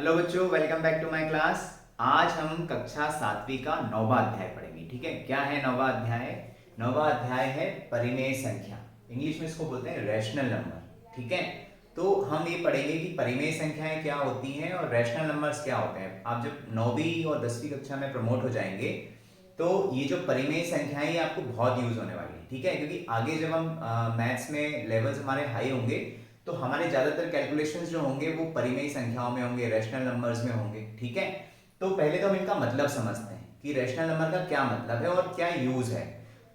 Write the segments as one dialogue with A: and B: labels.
A: Hello बच्चों, welcome back to my class. आज हम कक्षा 7वीं का 9वां अध्याय पढ़ेंगे। ठीक है, क्या है 9वां अध्याय? 9वां अध्याय है परिमेय संख्या। इंग्लिश में इसको बोलते हैं रैशनल नंबर। ठीक है, तो हम ये पढ़ेंगे कि परिमेय संख्याएं क्या होती हैं और रैशनल नंबर्स क्या होते हैं। आप जब 9वीं और 10वीं कक्षा में प्रमोट हो जाएंगे तो ये जो परिमेय संख्याएं ये आपको बहुत यूज होने वाली है। ठीक है, क्योंकि आगे जब हम मैथ्स में लेवल्स हमारे हाई होंगे तो हमारे ज्यादातर कैलकुलेशंस जो होंगे वो परिमेय संख्याओं में होंगे, रैशनल नंबर्स में होंगे। ठीक है, तो पहले तो हम इनका मतलब समझते हैं कि रैशनल नंबर का क्या मतलब है और क्या यूज है।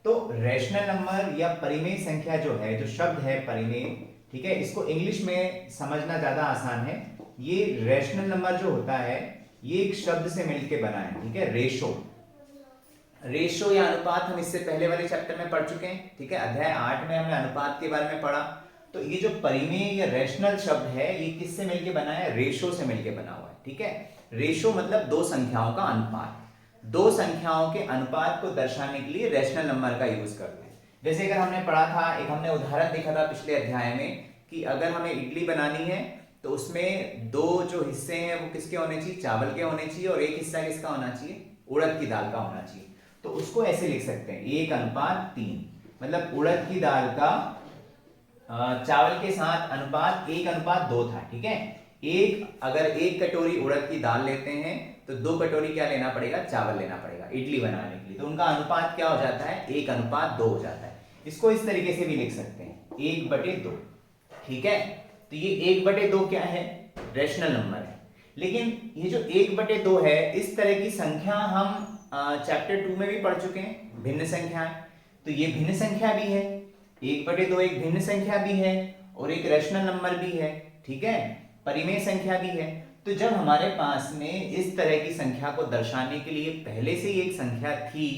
A: तो रैशनल नंबर या परिमेय संख्या जो है, जो शब्द है परिमेय, ठीक है, इसको इंग्लिश में समझना ज्यादा आसान है। ये रैशनल नंबर जो होता है ये एक शब्द से मिलकर बना है। ठीक है, रेशो। रेशो या अनुपात हम इससे पहले वाले चैप्टर में पढ़ चुके हैं। ठीक है, अध्याय 8 में हमने अनुपात के बारे में पढ़ा। तो ये जो परिमेय या रैशनल शब्द है ये किससे मिलके बना है? रेशो से मिलके बना हुआ है। ठीक है, रेशो मतलब दो संख्याओं का अनुपात। दो संख्याओं के अनुपात को दर्शाने के लिए रैशनल नंबर का यूज करते हैं। जैसे अगर हमने पढ़ा था, एक हमने उदाहरण देखा था पिछले अध्याय में कि अगर हमें इडली बनानी है तो उसमें दो जो हिस्से हैं वो किसके होने चाहिए? चावल के होने चाहिए, और एक हिस्सा किसका होना चाहिए? उड़द की दाल का होना चाहिए। तो उसको ऐसे लिख सकते हैं 1:3, मतलब उड़द की दाल का चावल के साथ अनुपात 1:2 था। ठीक है, अगर एक कटोरी उड़द की दाल लेते हैं तो 2 कटोरी क्या लेना पड़ेगा? चावल लेना पड़ेगा इडली बनाने के लिए। तो उनका अनुपात क्या हो जाता है? 1:2 हो जाता है। इसको इस तरीके से भी लिख सकते हैं 1/2। ठीक है, तो ये 1/2 क्या है? रैशनल नंबर है। लेकिन ये जो 1/2 है, इस तरह की संख्या हम चैप्टर 2 में भी पढ़ चुके हैं, भिन्न संख्याएं। तो ये भिन्न संख्या भी है, 1/2 एक भिन्न संख्या भी है और एक रैशनल नंबर भी है। ठीक है, परिमेय संख्या भी है। तो जब हमारे पास में इस तरह की संख्या को दर्शाने के लिए पहले से ही एक संख्या थी,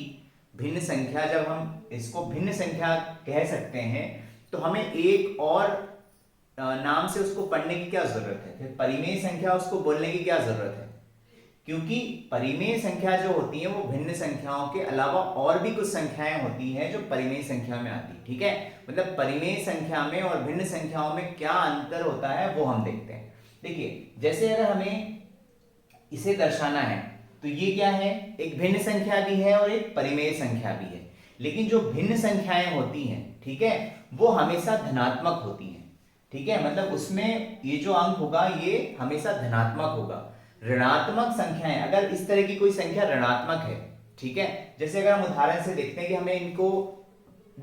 A: भिन्न संख्या, जब हम इसको भिन्न संख्या कह सकते हैं तो हमें एक और नाम से उसको पढ़ने की क्या जरूरत है? फिर परिमेय संख्या उसको बोलने की क्या जरूरत है? क्योंकि परिमेय संख्या जो होती है वो भिन्न संख्याओं के अलावा और भी कुछ संख्याएं होती हैं जो परिमेय संख्या में आती है। ठीक है, मतलब परिमेय संख्या में और भिन्न संख्याओं में क्या अंतर होता है वो हम देखते हैं। देखिए, जैसे अगर हमें इसे दर्शाना है तो ये क्या है? एक भिन्न संख्या भी है और एक परिमेय संख्या भी है। लेकिन जो भिन्न संख्याएं होती हैं, ठीक है, वो हमेशा धनात्मक होती हैं। ठीक है, मतलब उसमें ये जो अंक होगा ये हमेशा धनात्मक होगा। ऋणात्मक संख्याएं, अगर इस तरह की कोई संख्या ऋणात्मक है, ठीक है, जैसे अगर हम उदाहरण से देखते हैं कि हमें इनको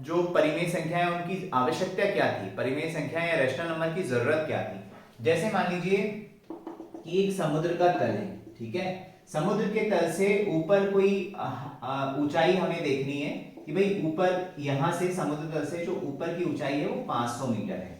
A: जो परिमेय संख्या है उनकी आवश्यकता क्या थी, परिमेय संख्या या रैशनल नंबर की जरूरत क्या थी। जैसे मान लीजिए कि एक समुद्र का तल है। ठीक है, समुद्र के तल से ऊपर कोई ऊंचाई हमें देखनी है कि भाई ऊपर यहां से समुद्र तल से जो ऊपर की ऊंचाई है वो 500 मीटर है।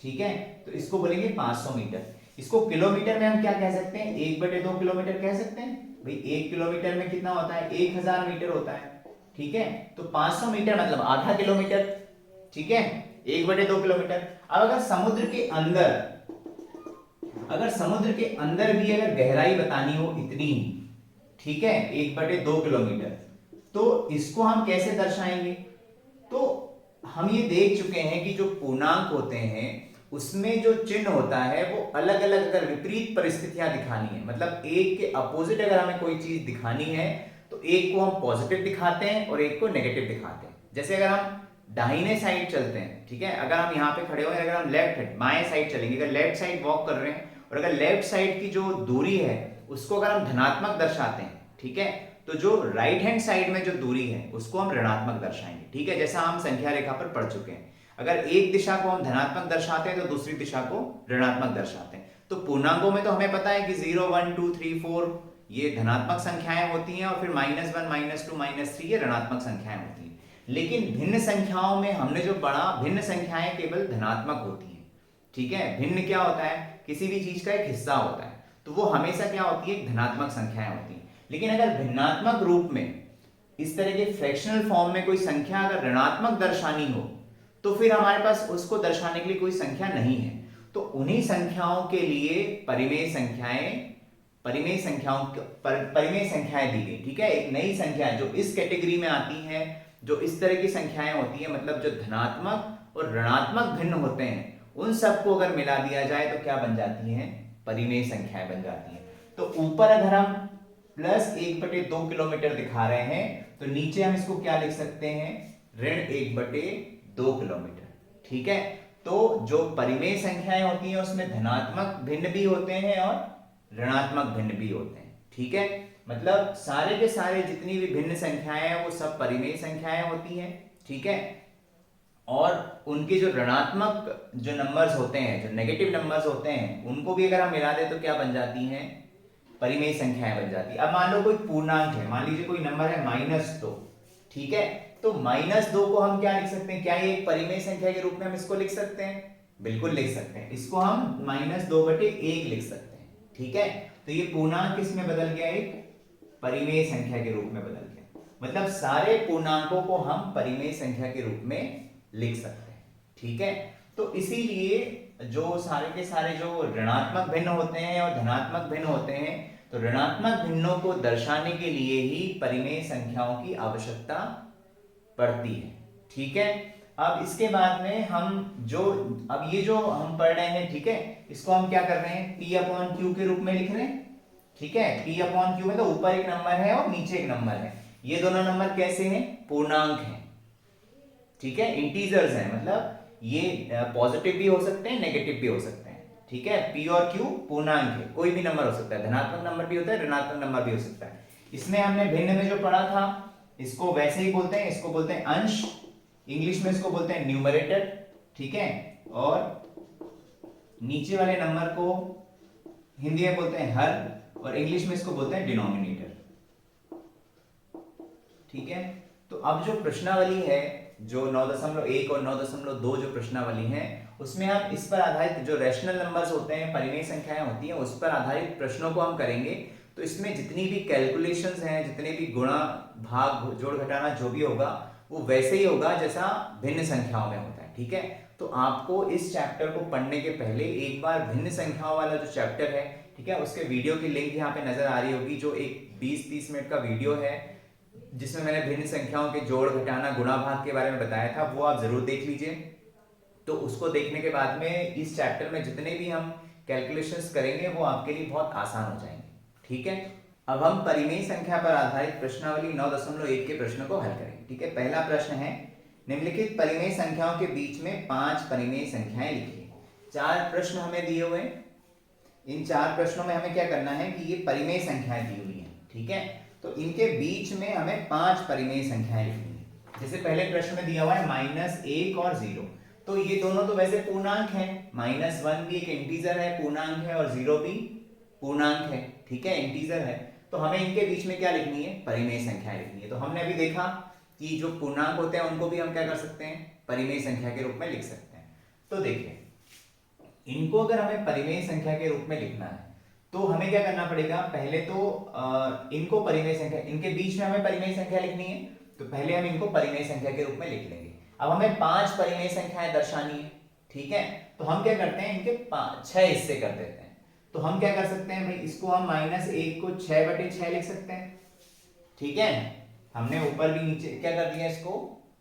A: ठीक है, तो इसको बोलेंगे 500 मीटर। इसको किलोमीटर में हम क्या कह सकते हैं? 1/2 किलोमीटर कह सकते हैं। भाई 1 किलोमीटर में कितना होता है? 1000 मीटर होता है। ठीक है, तो 500 मीटर मतलब आधा किलोमीटर। ठीक है, 1/2 किलोमीटर। अब अगर समुद्र के अंदर भी अगर गहराई बतानी हो इतनी, ठीक है, 1/2 किलोमीटर, तो इसको हम कैसे दर्शाएंगे? तो हम ये देख चुके हैं कि जो पूर्णांक होते हैं उसमें जो चिन्ह होता है वो अलग अलग, अगर विपरीत परिस्थितियां दिखानी है, मतलब एक के अपोजिट अगर हमें कोई चीज दिखानी है तो एक को हम पॉजिटिव दिखाते हैं और एक को नेगेटिव दिखाते हैं। जैसे अगर हम दाहिने साइड चलते हैं, ठीक है, अगर हम यहाँ पे खड़े हुए हैं, अगर हम लेफ्ट बाएं साइड चलेंगे, अगर लेफ्ट साइड वॉक कर रहे हैं और अगर लेफ्ट साइड की जो दूरी है उसको अगर हम धनात्मक दर्शाते हैं, ठीक है, तो जो राइट हैंड साइड में जो दूरी है उसको हम ऋणात्मक दर्शाएंगे। ठीक है, जैसा हम संख्या रेखा पर पढ़ चुके हैं, अगर एक दिशा को हम धनात्मक दर्शाते हैं तो दूसरी दिशा को ऋणात्मक दर्शाते हैं। तो पूर्णांकों में तो हमें पता है कि 0 1 2 3 4 ये धनात्मक संख्याएं होती हैं और फिर -1 -2 -3 ये ऋणात्मक संख्याएं होती हैं। लेकिन भिन्न संख्याओं में हमने जो पढ़ा, भिन्न संख्याएं केवल धनात्मक होती हैं। ठीक है, भिन्न क्या होता है? किसी भी चीज का एक हिस्सा होता है, तो वो हमेशा क्या होती है? धनात्मक संख्याएं होती हैं। लेकिन अगर भिन्नात्मक रूप में इस तरह के फ्रैक्शनल फॉर्म में कोई संख्या अगर ऋणात्मक दर्शानी हो तो फिर हमारे पास उसको दर्शाने के लिए कोई संख्या नहीं है। तो उन्हीं संख्याओं के लिए परिमेय संख्याएं दी गई। ठीक है, एक नई संख्या जो इस कैटेगरी में आती है, जो इस तरह की संख्याएं होती है, मतलब जो धनात्मक और ऋणात्मक भिन्न होते हैं, उन सबको अगर मिला दिया जाए तो क्या बन जाती हैं? परिमेय संख्याएं बन जाती हैं। तो ऊपर अगर हम +1/2 किलोमीटर दिखा रहे हैं तो नीचे हम इसको क्या लिख सकते हैं, ऋण 1/2 किलोमीटर। ठीक है, तो जो परिमेय संख्याएं होती हैं उसमें धनात्मक भिन्न भी होते हैं और ऋणात्मक भिन्न भी होते हैं। ठीक है, मतलब सारे के सारे जितनी भी भिन्न संख्याएं हैं वो सब परिमेय संख्याएं होती हैं। ठीक है, और उनके जो ऋणात्मक जो नंबर्स होते हैं, जो नेगेटिव नंबर्स होते हैं, उनको भी अगर हम मिला दें तो क्या बन जाती हैं, परिमेय संख्याएं बन जाती है। अब मान लो कोई पूर्णांक है, मान लीजिए कोई नंबर है -2। ठीक है, तो -2 को हम क्या लिख सकते हैं, क्या ये एक परिमेय संख्या के रूप में हम इसको लिख सकते हैं? बिल्कुल लिख सकते हैं। इसको हम -2/1 लिख सकते हैं। ठीक है, तो ये पूर्णांक किसमें बदल गया, एक परिमेय संख्या के रूप में बदल गया। मतलब सारे पूर्णांकों को हम परिमेय संख्या के रूप में लिख सकते हैं। ठीक है, तो इसीलिए जो सारे के सारे जो ऋणात्मक भिन्न होते हैं और धनात्मक भिन्न होते हैं, तो ऋणात्मक भिन्नों को दर्शाने के लिए ही परिमेय संख्याओं की आवश्यकता पड़ती है। ठीक है, अब इसके बाद में हम जो अब ये जो हम पढ़ रहे हैं, ठीक है, इसको हम क्या कर रहे हैं, P/Q के रूप में लिख रहे हैं। ठीक है, P/Q मतलब ऊपर एक नंबर है और नीचे एक नंबर है। ये दोनों नंबर कैसे हैं, पूर्णांक हैं। ठीक है, इंटीजर्स हैं, मतलब ये पॉजिटिव भी हो सकते हैं, नेगेटिव भी हो सकते हैं। ठीक है, P और Q पूर्णांक है, कोई भी नंबर हो सकता है, धनात्मक नंबर भी होता है, ऋणात्मक नंबर भी हो सकता है। इसमें हमने भिन्न में जो पढ़ा था, इसको वैसे ही बोलते हैं, इसको बोलते हैं अंश, इंग्लिश में इसको बोलते हैं न्यूमरेटर। ठीक है, और नीचे वाले नंबर को हिंदी में बोलते हैं हर, और इंग्लिश में इसको बोलते हैं डिनोमिनेटर। ठीक है, तो अब जो प्रश्नावली है, जो 9.1 और 9.2 जो प्रश्नावली है, उसमें हम इस पर आधारित जो रैशनल नंबर्स होते हैं, परिमेय संख्याएं होती हैं, उस पर आधारित प्रश्नों को हम करेंगे। तो इसमें जितनी भी कैलकुलेशंस हैं, जितने भी गुणा भाग जोड़ घटाना जो भी होगा, वो वैसे ही होगा जैसा भिन्न संख्याओं में होता है। ठीक है, तो आपको इस चैप्टर को पढ़ने के पहले एक बार भिन्न संख्याओं वाला जो चैप्टर है, ठीक है, उसके वीडियो की लिंक यहाँ पे नजर आ रही होगी, जो एक 20-30 मिनट का वीडियो है जिसमें मैंने भिन्न संख्याओं के जोड़ घटाना गुणा भाग के बारे में बताया था, वो आप जरूर देख लीजिए। तो उसको देखने के बाद में इस चैप्टर में जितने भी हम कैलकुलेशंस करेंगे वो आपके लिए बहुत आसान हो जाएंगे। ठीक है, अब हम परिमेय संख्या पर आधारित प्रश्नावली 9.1 के प्रश्न को हल करेंगे। ठीक है, पहला प्रश्न है, निम्नलिखित परिमेय संख्याओं के बीच में 5 परिमेय संख्याएं लिखिए। 4 प्रश्न हमें दिए हुए हैं। इन 4 प्रश्नों में हमें क्या करना है कि ये परिमेय संख्याएं दी हुई हैं। ठीक है, तो इनके बीच में हमें 5 परिमेय संख्याएं लिखनी है। जैसे पहले प्रश्न में दिया हुआ है -1 और 0, तो ये दोनों तो वैसे पूर्णांक हैं। -1 भी एक इंटीजर है, पूर्णांक है, और 0 भी पूर्णांक है। ठीक है, इंटीजर है। तो हमें इनके बीच में क्या लिखनी है, परिमेय संख्याएं लिखनी है। तो हमने अभी देखा कि जो पूर्णांक होते हैं उनको भी हम क्या कर सकते हैं, परिमेय संख्या के रूप में लिख सकते हैं। तो देखिए, इनको अगर हमें परिमेय संख्या के रूप में लिखना है तो हमें क्या करना पड़ेगा, पहले तो इनको परिमेय संख्या, इनके बीच में हमें परिमेय संख्या लिखनी है, तो पहले हम इनको परिमेय संख्या के रूप में लिख लेंगे। अब हमें 5 परिमेय संख्याएं दर्शानी है। ठीक है, तो हम क्या करते हैं, इनके 6 हिस्से कर देते हैं। तो हम क्या कर सकते हैं भाई, इसको हम -1 को 6/6 लिख सकते हैं। ठीक है, हमने ऊपर भी नीचे क्या कर दिया, इसको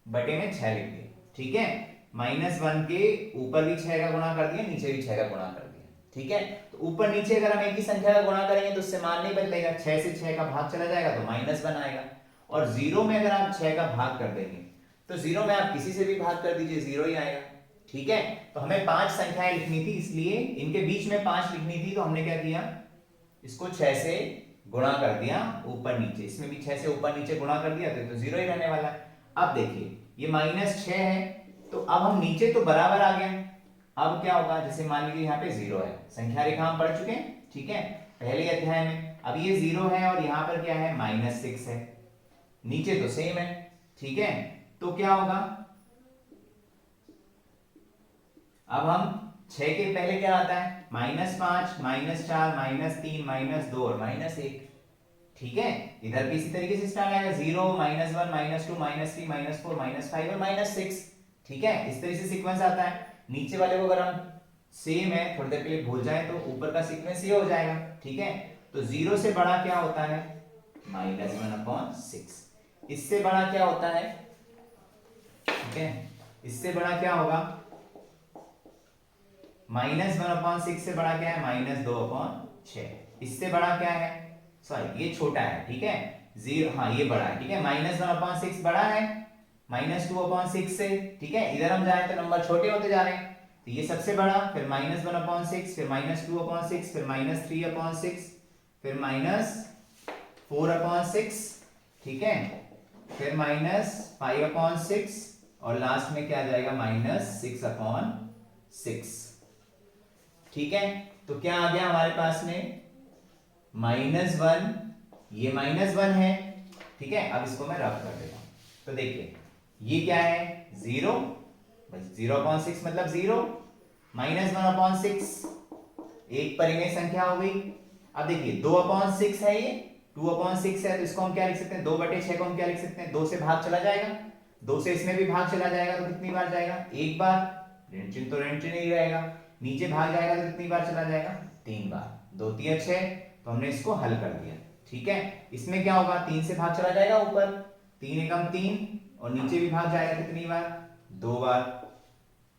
A: बटे में 6 लिख दिया। ठीक है, -1 के ऊपर भी 6 का गुणा कर दिया, नीचे भी 6 का गुणा कर दिया। ठीक है, तो ऊपर नीचे अगर हम एक ही संख्या का गुणा करेंगे तो उससे मान नहीं बदलेगा, 6 से 6 का भाग चला जाएगा तो -1 आएगा। और 0 में अगर आप 6 का भाग कर देंगे तो 0 में आप किसी से भी भाग कर दीजिए, 0 ही आएगा। ठीक है, तो हमें 5 संख्याएं लिखनी थी, इसलिए इनके बीच में 5 लिखनी थी, तो हमने क्या किया, इसको 6 से गुणा कर दिया ऊपर नीचे, इसमें भी 6 से ऊपर नीचे गुणा कर दिया तो 0 ही रहने वाला है। अब देखिए, ये -6 है, तो अब हम नीचे तो बराबर आ गए। अब क्या होगा, जैसे मान लीजिए यहाँ पे 0 है, संख्या रेखा हम पढ़ चुके हैं। ठीक है, पहले अध्याय में। अब ये 0 है और यहाँ पर क्या है, -6 है, नीचे तो सेम है। ठीक है, तो क्या होगा, अब हम 6 के पहले क्या आता है, -5, -4, -3, -2 और -1। ठीक है, इधर भी इसी तरीके से स्टार्ट आएगा, 0, -1, -2, -3, -4, -5 और -6। ठीक है, इस तरह से सीक्वेंस आता है। नीचे वाले को अगर हम सेम है थोड़ी देर के लिए भूल जाए तो ऊपर का सीक्वेंस ये हो जाएगा। ठीक है, तो 0 से बड़ा क्या होता है, -1/6। इससे बड़ा क्या होता है, ठीक है, इससे बड़ा क्या होगा, माइनस 1/6 से बड़ा क्या है, -2/6। इससे बड़ा क्या है, सॉरी ये छोटा है, ठीक है, जीरो, हाँ ये बड़ा है, ठीक है, -1/6 बड़ा है -2/6 से, ठीक है। इधर हम जाए तो नंबर छोटे होते जा रहे हैं, तो ये सबसे बड़ा, फिर -1/6, फिर -2/6, फिर -3/6, फिर -4/6, ठीक है, फिर -5/6 और लास्ट में क्या आ जाएगा, -6/6, ठीक है। तो क्या आ गया हमारे पास में, -1, ये -1 है, ठीक है। अब इसको मैं रफ कर देता हूं, तो देखिए ये क्या है, 0, 0/6 मतलब 0, -1/6 एक परिमेय संख्या हो गई। अब देखिए 2/6 है, ये 2/6 है, तो इसको हम क्या लिख सकते हैं, 2/6 को हम क्या लिख सकते हैं, 2 से भाग चला जाएगा, 2 से इसमें भी भाग चला जाएगा, तो कितनी बार जाएगा, एक बार, ऋण चिन्ह तो ऋण चिन्ह ही रहेगा, नीचे भाग जाएगा तो कितनी बार चला जाएगा, 3 बार, 2 3 6, तो हमने इसको हल कर दिया, ठीक है। इसमें क्या होगा, 3 से भाग चला जाएगा ऊपर, 3 एकम 3, और नीचे भी भाग जाएगा कितनी बार, 2 बार।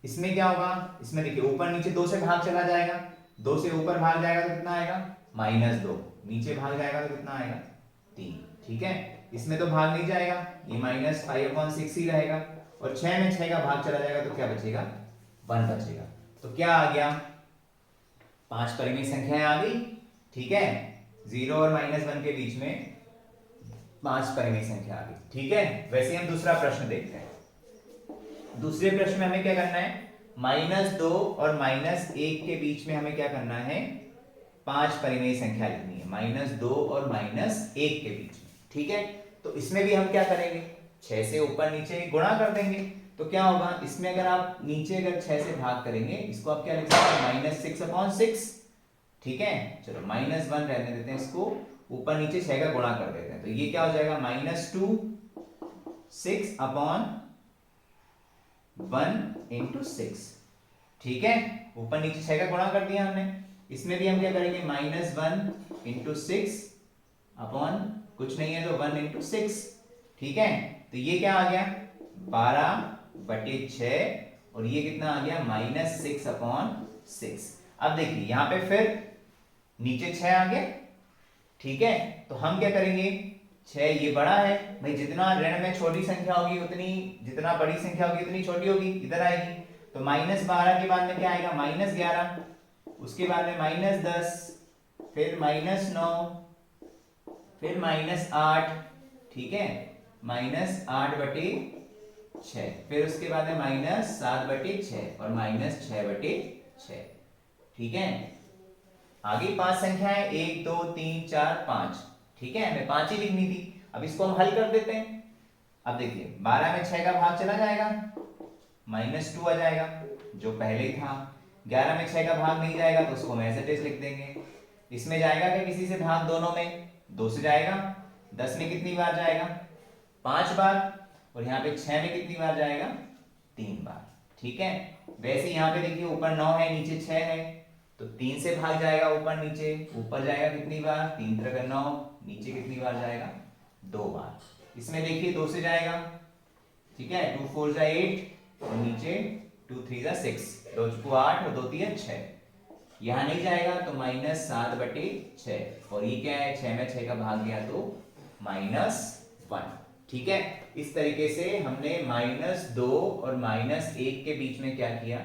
A: इसमें क्या होगा, इसमें देखिए ऊपर नीचे 2 से भाग चला जाएगा, 2 से ऊपर भाग जाएगा तो कितना आएगा, -2, नीचे भाग जाएगा तो कितना आएगा, 3, ठीक है। इसमें तो भाग नहीं जाएगा, ये -5/6 ही रहेगा, और 6 में 6 का भाग चला जाएगा तो क्या बचेगा, 1 बचेगा। तो क्या आ गया, 5 परिमेय संख्याएं आ गई, ठीक है, 0 और -1 के बीच में 5 परिमेय संख्या आ गई, ठीक है। वैसे हम दूसरा प्रश्न देखते हैं। दूसरे प्रश्न में हमें क्या करना है, -2 और -1 के बीच में हमें क्या करना है, 5 परिमेय संख्या लिखनी है, -2 और -1 के बीच में, ठीक है। तो इसमें भी हम क्या करेंगे, 6 से ऊपर नीचे गुणा कर देंगे, तो क्या होगा, इसमें अगर आप नीचे अगर 6 से भाग करेंगे, इसको आप क्या लिख सकते हैं, -6/6, ठीक है। चलो -1 रहने देते हैं इसको, ऊपर नीचे 6 का गुणा कर देते हैं, तो ये क्या हो जाएगा, -2 6/1 × 6, ठीक है। ऊपर नीचे 6 का गुणा कर दिया हमने, इसमें भी हम क्या करेंगे, -1 × 6 अपॉन कुछ नहीं है तो 1 × 6, ठीक है। तो ये क्या आ गया, 12/6, और ये कितना आ गया, -6/6। अब देखिए यहां पे फिर नीचे 6 आ गया, ठीक है। तो हम क्या करेंगे, 6 ये बड़ा है भाई, जितना ऋण में छोटी संख्या होगी उतनी, जितना बड़ी संख्या होगी उतनी छोटी होगी, इधर आएगी, तो -12 के बाद में क्या आएगा, -11, उसके बाद में -10, फिर -9, फिर -8, ठीक है, -8/6, फिर उसके बाद में -7/6 और -6/6, ठीक है। आगे 5 संख्याएं, 1 2 3 4 5, ठीक है, हमें 5 ही लिखनी थी। अब इसको हम हल कर देते हैं। अब देखिए 12 में 6 का भाग चला जाएगा, -2 आ जाएगा जो पहले ही था, 11 में 6 का भाग नहीं जाएगा तो उसको हम ऐसे टेस्ट लिख देंगे। इसमें जाएगा क्या किसी से भाग, दोनों में 2 से जाएगा, 10 में कितनी बार जाएगा, 5 बार, और यहाँ पे 6 में कितनी बार जाएगा, 3 बार, ठीक है। वैसे यहाँ पे देखिए ऊपर 9 है, नीचे 6 है, तो 3 से भाग जाएगा ऊपर नीचे, ऊपर जाएगा कितनी बार, 3 × 9, नीचे कितनी बार जाएगा, 2 बार। इसमें देखिए 2 से जाएगा, ठीक है, 2 4 × 8, और नीचे 2 3 × 6, 2 4 8 और 2 3 6, यहां नहीं जाएगा तो -7/6, और ये क्या है, 6 में 6 का भाग गया तो -1, ठीक है। इस तरीके से हमने -2 और -1 के बीच में क्या किया,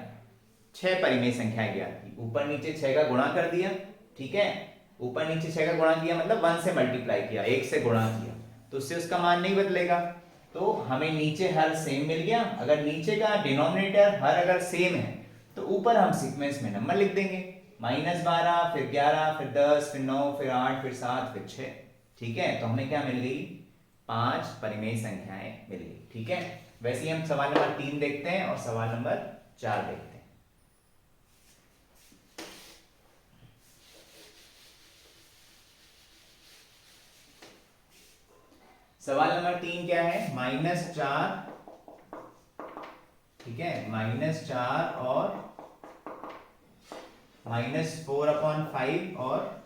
A: 6 परिमेय संख्याएं ज्ञात की, ऊपर नीचे 6 का गुणा कर दिया, ठीक है, ऊपर नीचे 6 का गुणा किया मतलब 1 से मल्टीप्लाई किया, 1 से गुणा किया, तो उससे उसका मान नहीं बदलेगा, तो हमें नीचे हर सेम मिल गया। अगर नीचे का डिनोमिनेटर हर अगर सेम है तो ऊपर हम सीक्वेंस में नंबर लिख देंगे, -12, फिर 11, फिर 10, फिर 9, फिर 8, फिर 7, फिर 6, ठीक है। तो हमें क्या मिल गई, 5 परिमेय संख्याएं मिल गई, ठीक है। वैसे ही हम सवाल नंबर 3 देखते हैं और सवाल नंबर 4 देखते हैं। सवाल नंबर 3 क्या है, -4, ठीक है, -4 और -4/5 और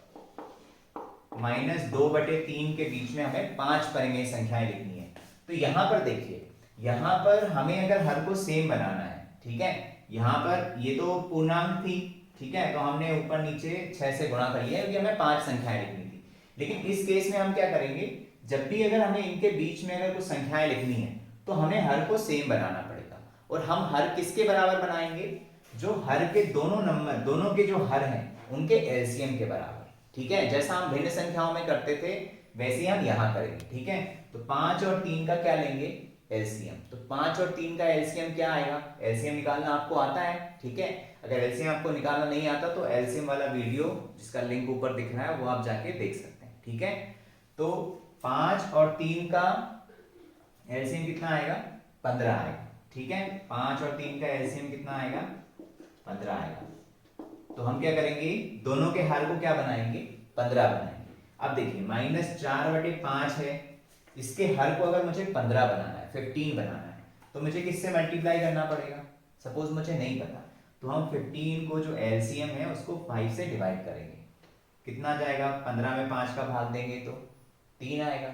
A: -2/3 के बीच में हमें 5 परिमेय संख्याएं लिखनी है। तो यहां पर देखिए, यहां पर हमें अगर हर को सेम बनाना है, ठीक है। यहाँ पर ये तो पूर्णांक थी, ठीक है, तो हमने ऊपर नीचे 6 से गुणा कर लिया क्योंकि हमें 5 संख्याएं लिखनी थी। लेकिन इस केस में हम क्या करेंगे, जब भी अगर हमें इनके बीच में अगर कुछ संख्याएं लिखनी है तो हमें हर को सेम बनाना पड़ेगा। और हम हर किसके बराबर बनाएंगे, जो हर के दोनों नंबर, दोनों के जो हर हैं उनके एलसीएम के बराबर, ठीक है। जैसा हम भिन्न संख्याओं में करते थे वैसे ही हम यहाँ करेंगे, ठीक है। तो 5 और 3 का क्या लेंगे, एलसीएम। तो 5 और 3 का एलसीएम क्या आएगा, एलसीएम निकालना आपको आता है, ठीक है। अगर एलसीएम आपको निकालना नहीं आता तो एलसीएम वाला वीडियो जिसका लिंक ऊपर दिख रहा है वो आप जाके देख सकते हैं, ठीक है। तो 5 और 3 का एलसीएम कितना आएगा, 15 आएगा, ठीक है। 5 और 3 का एलसीएम कितना आएगा, 15 आएगा। तो हम क्या करेंगे, दोनों के हर को क्या बनाएंगे, 15 बनाएंगे। अब देखिए -4/5 है, इसके हर को अगर मुझे 15 बनाना है, 15 बनाना है, तो मुझे किससे मल्टीप्लाई करना पड़ेगा, सपोज मुझे नहीं पता, तो हम 15 को जो एलसीएम है उसको 5 से डिवाइड करेंगे। कितना जाएगा, 15 में 5 का भाग देंगे तो 3 आएगा।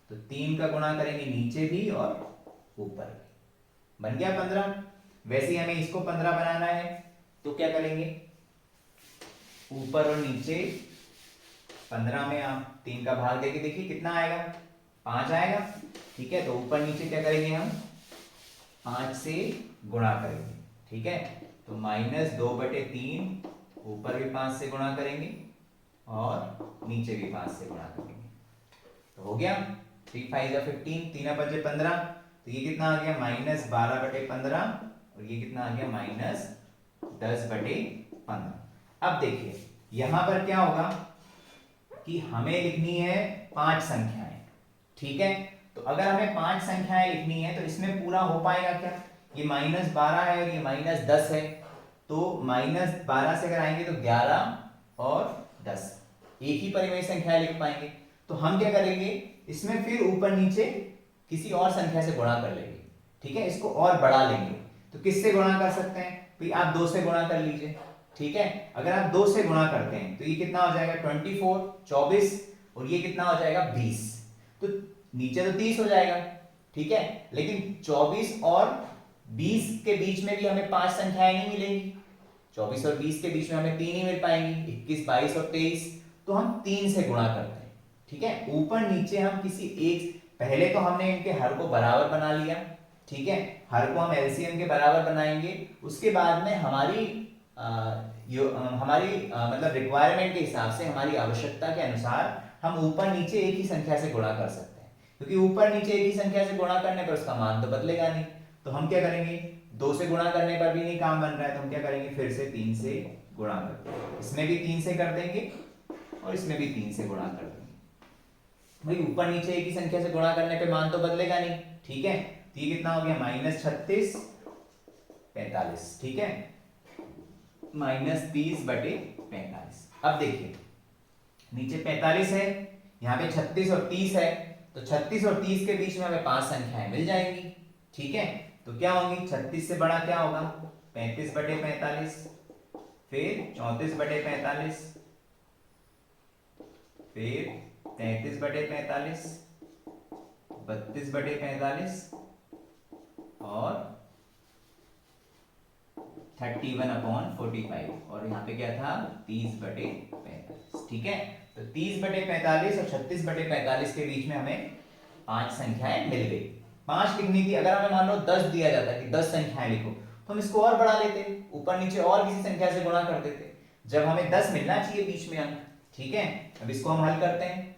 A: तो 3 का गुणा करेंगे नीचे भी और ऊपर भी, बन गया 15। वैसे ही हमें इसको 15 बनाना है तो क्या करेंगे, ऊपर और नीचे 15 में आप 3 का भाग देके देखिए कितना आएगा, 5 आएगा, ठीक है। तो ऊपर नीचे क्या करेंगे, हम 5 से गुणा करेंगे, ठीक है। तो -2/3, ऊपर भी 5 से गुणा करेंगे और नीचे भी 5 से गुणा करेंगे, तो हो गया 3 5 जा 15, 3 5 15। तो ये कितना आ गया, -12/15, और ये कितना आ गया, -10/15। अब देखिए यहां पर क्या होगा कि हमें लिखनी है 5 संख्याएं, ठीक है। तो अगर हमें 5 संख्याएं लिखनी है तो इसमें पूरा हो पाएगा क्या, ये -12 है और ये -10 है, तो -12 से अगर आएंगे तो 11 और 10, एक ही परिमेय संख्या लिख पाएंगे। तो हम क्या करेंगे, इसमें फिर ऊपर नीचे किसी और संख्या से गुणा कर लेंगे, ठीक है, इसको और बढ़ा लेंगे। तो किससे गुणा कर सकते हैं भाई, आप 2 से गुणा कर लीजिए, ठीक है। अगर आप 2 से गुणा करते हैं तो ये कितना हो जाएगा, 24, और ये कितना हो जाएगा 20। तो नीचे तो 30 हो जाएगा, ठीक है, लेकिन 24 और 20 के बीच में भी हमें 5 संख्याएं नहीं मिलेंगी। 24 और 20 के बीच में हमें 3 ही मिल पाएंगी, 21, 22 और 23। तो हम 3 से गुणा करते हैं, ठीक है। ऊपर नीचे हम किसी एक, पहले तो हमने इनके हर को बराबर बना लिया, ठीक है, हर को हम एलसीएम के बराबर बनाएंगे। उसके बाद में हमारी मतलब रिक्वायरमेंट के हिसाब से, हमारी आवश्यकता के अनुसार हम ऊपर नीचे एक ही संख्या से गुणा कर सकते हैं, क्योंकि ऊपर नीचे एक ही संख्या से गुणा करने पर उसका मान तो बदलेगा नहीं। तो हम क्या करेंगे, 2 से गुणा करने पर भी नहीं काम बन रहा है, तो हम क्या करेंगे, फिर से 3 से गुणा करते हैं, इसमें भी 3 से कर देंगे और इसमें भी 3 से गुणा कर देंगे। भाई ऊपर /नीचे एक ही संख्या से गुणा करने पे मान तो बदलेगा नहीं, ठीक है। तो ये कितना हो गया, -36 45, ठीक है, -30/45। अब देखिए नीचे 45 है, यहाँ पे 36 और 30 है, तो 36 और 30 के बीच में हमें 5 संख्याएं मिल जाएंगी, ठीक है। तो क्या होंगी, 36 से बड़ा क्या होगा, 35/45, फिर 34/45, फिर 33/45, 32/45 और 31/45, और यहाँ पे क्या था, 30/45, ठीक है। तो 30/45 और 36/45 के बीच में हमें 5 संख्याएं मिल गई। 5 लिखनी थी, अगर हमें मान लो 10 दिया जाता कि 10 संख्याएं लिखो, तो हम इसको और बढ़ा लेते, ऊपर नीचे और किसी संख्या से गुणा कर देते, जब हमें 10 मिलना चाहिए बीच में अंक, ठीक है। अब इसको हम हल करते हैं,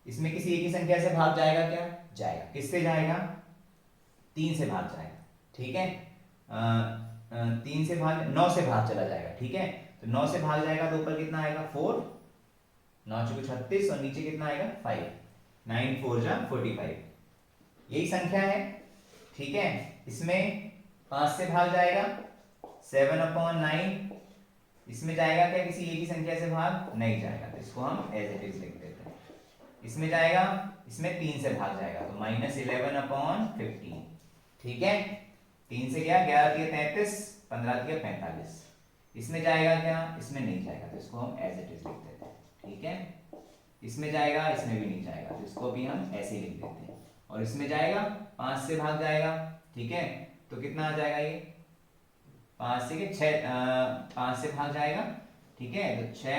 A: इसमें किसी एक ही संख्या से भाग जाएगा क्या, जाएगा, किससे जाएगा, 3 से भाग जाएगा, ठीक है। 3 से भाग, 9 से भाग चला जाएगा, ठीक है। तो 9 से भाग जाएगा तो ऊपर कितना आएगा, 4, 9 चौके 36, और नीचे कितना आएगा 5, 9 4 जा 45, यही संख्या है, ठीक है। इसमें 5 से भाग जाएगा 7/9, इसमें जाएगा क्या, किसी एक ही संख्या से भाग नहीं जाएगा, तो इसको हम एज इट इज लिख देते हैं। इसमें जाएगा, इसमें 3 से भाग जाएगा तो -11/15, ठीक है। 3 से क्या, 11 3 33, 15 3 45, इसमें जाएगा क्या, इसमें नहीं जाएगा, तो इसको हम एज इट इज लिख देते हैं, ठीक है। इसमें जाएगा, इसमें भी नहीं जाएगा, तो इसको भी हम ऐसे ही लिख देते हैं। और इसमें जाएगा, 5 से भाग जाएगा, ठीक है, तो कितना आ जाएगा ये 5 से 6, 5 से भाग जाएगा, ठीक है, तो 6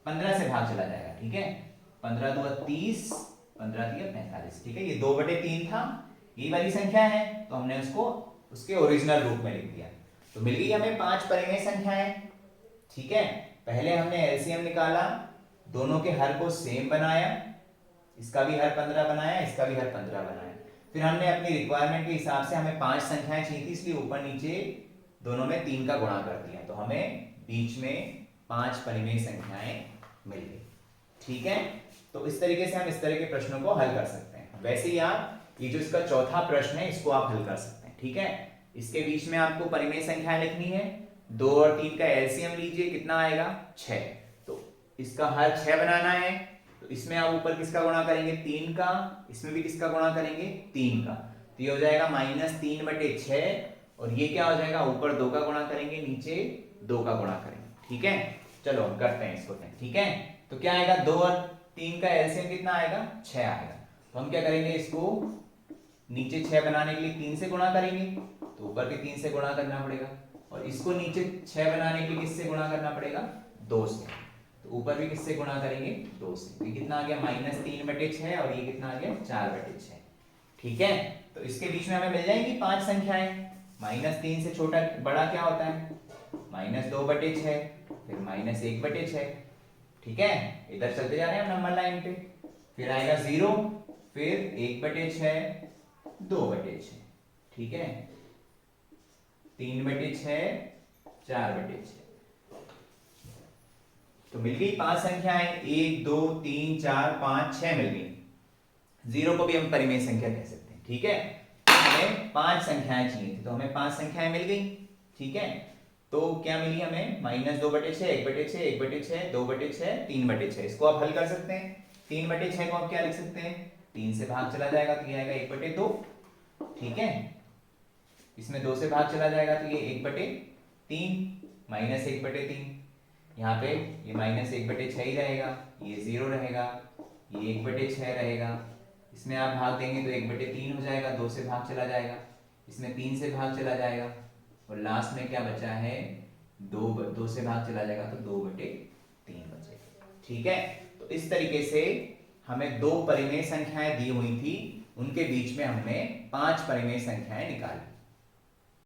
A: 15 से भाग चला जाएगा, ठीक है, 15 दूना 30, 15 तिया 45, ठीक है, ये 2/3 था, ये वाली संख्या है, तो हमने उसको उसके ओरिजिनल रूप में लिख दिया। तो मिल गई हमें 5 परिमेय संख्याएं, ठीक है। पहले हमने एलसीएम निकाला, दोनों के हर को सेम बनाया, इसका भी हर 15 बनाया, इसका भी हर 15 बनाया। फिर हमने अपनी रिक्वायरमेंट के हिसाब से, हमें 5 संख्याएं चाहिए थी, इसलिए ऊपर नीचे दोनों में 3 का गुणा कर दिया, तो हमें बीच में 5 परिमेय संख्याएं मिल गई, ठीक है। तो इस तरीके से हम इस तरह के प्रश्नों को हल कर सकते हैं। वैसे ही आप ये जो इसका चौथा प्रश्न है, इसको आप हल कर सकते हैं, ठीक है। इसके बीच में आपको परिमेय संख्या लिखनी है, 2 और 3 का एलसीएम लीजिए, कितना आएगा 6, तो इसका हर 6 बनाना है, तो इसमें आप ऊपर किसका गुणा करेंगे 3 का, इसमें भी किसका गुणा करेंगे 3 का, तो ये हो जाएगा -3/6, और ये क्या हो जाएगा, ऊपर 2 का गुणा करेंगे, नीचे 2 का गुणा करेंगे, ठीक है। चलो हम करते हैं इसको, ठीक है। तो क्या आएगा, 2 और 3 का एलसीएम कितना आएगा 6 आएगा, तो हम क्या करेंगे, इसको नीचे 6 बनाने के लिए 3 से गुणा करेंगे, तो ऊपर के 3 से गुणा करना पड़ेगा, और इसको नीचे 6 बनाने के लिए किससे गुणा करना पड़ेगा 2 से, तो ऊपर भी किससे गुणा करेंगे 2 से, तो ये कितना आ गया -3/6, और ये कितना आ गया 4/6, ठीक है। तो इसके बीच में हमें मिल जाएंगी 5 संख्याएं, -3 से छोटा बड़ा क्या होता है -2/6, फिर -1/6, ठीक है। इधर चलते जा रहे हैं हम नंबर लाइन पे, फिर आएगा 0, फिर 1/6, 2/6, ठीक है, 3/6, 4/6, तो मिल गई 5 संख्याएं, 1 2 3 4 5 6 मिल गई। 0 को भी हम परिमेय संख्या कह सकते हैं, ठीक है। हमें 5 संख्याएं चाहिए थी, तो हमें 5 संख्याएं मिल गई, ठीक है। तो क्या मिली हमें -2/6, 1/6, 1/6, 2/6, 3/6, इसको आप हल कर सकते हैं। 3/6 को आप क्या लिख सकते हैं, 3 से भाग चला जाएगा तो ये आएगा 1/2, ठीक है, इसमें 2 से भाग चला जाएगा तो ये 1/3, -1/3, यहाँ पे ये -1/6 ही रहेगा, ये 0 रहेगा, ये 1/6 रहेगा, इसमें आप भाग देंगे तो 1/3 हो जाएगा, 2 से भाग चला जाएगा, इसमें 3 से भाग चला जाएगा, और लास्ट में क्या बचा है 2 से भाग चला जाएगा तो 2/3 बचेगा, ठीक है। तो इस तरीके से हमें 2 परिमेय संख्याएं दी हुई थी, उनके बीच में हमने 5 परिमेय संख्याएं निकाली।